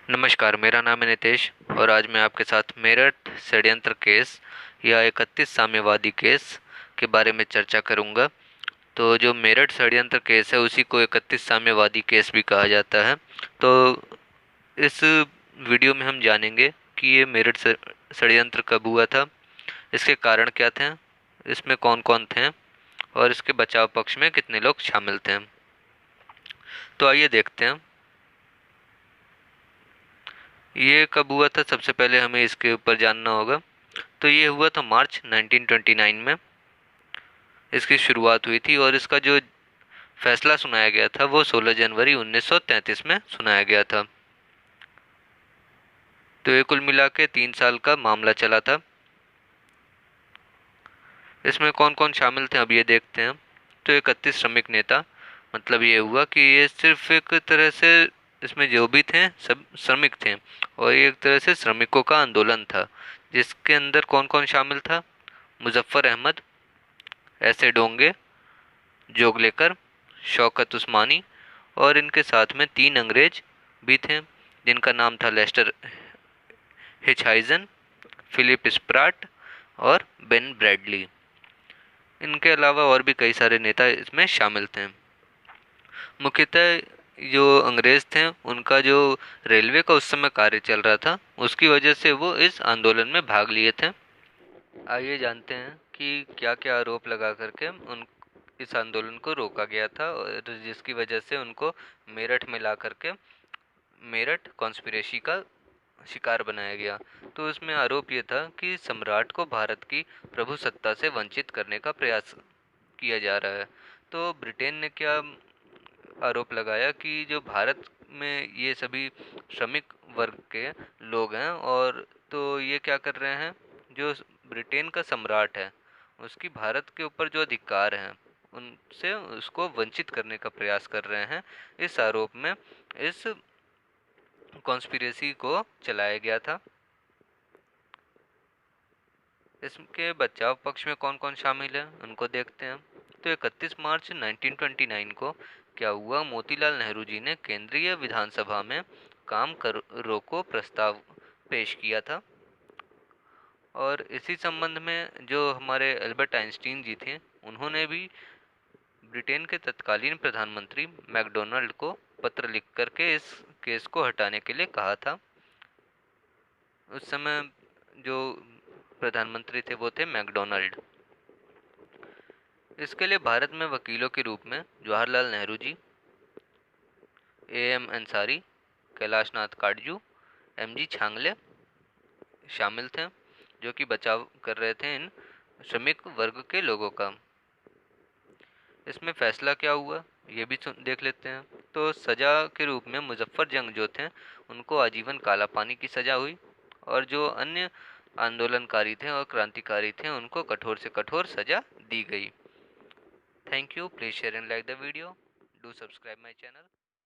नमस्कार, मेरा नाम है नितेश और आज मैं आपके साथ मेरठ षड्यंत्र केस या 31 साम्यवादी केस के बारे में चर्चा करूंगा। तो जो मेरठ षड्यंत्र केस है उसी को 31 साम्यवादी केस भी कहा जाता है। तो इस वीडियो में हम जानेंगे कि ये मेरठ षड्यंत्र कब हुआ था, इसके कारण क्या थे, इसमें कौन कौन थे और इसके बचाव पक्ष में कितने लोग शामिल थे। तो आइए देखते हैं ये कब हुआ था। सबसे पहले हमें इसके ऊपर जानना होगा। तो ये हुआ था मार्च 1929 में इसकी शुरुआत हुई थी और इसका जो फैसला सुनाया गया था वो 16 जनवरी 1933 में सुनाया गया था। तो ये कुल मिला के 3 साल का मामला चला था। इसमें कौन कौन शामिल थे अब ये देखते हैं। तो 31 श्रमिक नेता, मतलब ये हुआ कि ये सिर्फ एक तरह से इसमें जो भी थे सब श्रमिक थे और ये एक तरह से श्रमिकों का आंदोलन था, जिसके अंदर कौन कौन शामिल था। मुजफ्फर अहमद, ऐसे डोंगे, जोगलेकर, शौकत उस्मानी और इनके साथ में 3 अंग्रेज भी थे जिनका नाम था लेस्टर हिचहाइजन, फिलिप स्प्राट और बेन ब्रैडली। इनके अलावा और भी कई सारे नेता इसमें शामिल थे। मुख्यतः जो अंग्रेज थे उनका जो रेलवे का उस समय कार्य चल रहा था उसकी वजह से वो इस आंदोलन में भाग लिए थे। आइए जानते हैं कि क्या क्या आरोप लगा करके उन इस आंदोलन को रोका गया था और जिसकी वजह से उनको मेरठ में ला करके मेरठ कॉन्स्पिरेसी का शिकार बनाया गया। तो इसमें आरोप ये था कि सम्राट को भारत की प्रभुसत्ता से वंचित करने का प्रयास किया जा रहा है। तो ब्रिटेन ने क्या आरोप लगाया कि जो भारत में ये सभी श्रमिक वर्ग के लोग हैं और तो ये क्या कर रहे हैं, जो ब्रिटेन का सम्राट है उसकी भारत के ऊपर जो अधिकार हैं उनसे उसको वंचित करने का प्रयास कर रहे हैं। इस आरोप में इस कॉन्स्पिरेसी को चलाया गया था। इसके बचाव पक्ष में कौन कौन शामिल है उनको देखते हैं। तो 31 मार्च 1929 को क्या हुआ, मोतीलाल नेहरू जी ने केंद्रीय विधानसभा में काम कर रोको प्रस्ताव पेश किया था और इसी संबंध में जो हमारे अल्बर्ट आइंस्टीन जी थे उन्होंने भी ब्रिटेन के तत्कालीन प्रधानमंत्री मैकडोनाल्ड को पत्र लिख करके इस केस को हटाने के लिए कहा था। उस समय जो प्रधानमंत्री थे वो थे मैकडोनाल्ड। इसके लिए भारत में वकीलों के रूप में जवाहरलाल नेहरू जी, एएम अंसारी, कैलाश नाथ काटजू, एमजी छांगले शामिल थे, जो कि बचाव कर रहे थे इन श्रमिक वर्ग के लोगों का। इसमें फैसला क्या हुआ ये भी देख लेते हैं। तो सजा के रूप में मुजफ्फर जंग जो थे उनको आजीवन काला पानी की सजा हुई और जो अन्य आंदोलनकारी थे और क्रांतिकारी थे उनको कठोर से कठोर सजा दी गई। Thank you, please share and like the video, do subscribe my channel.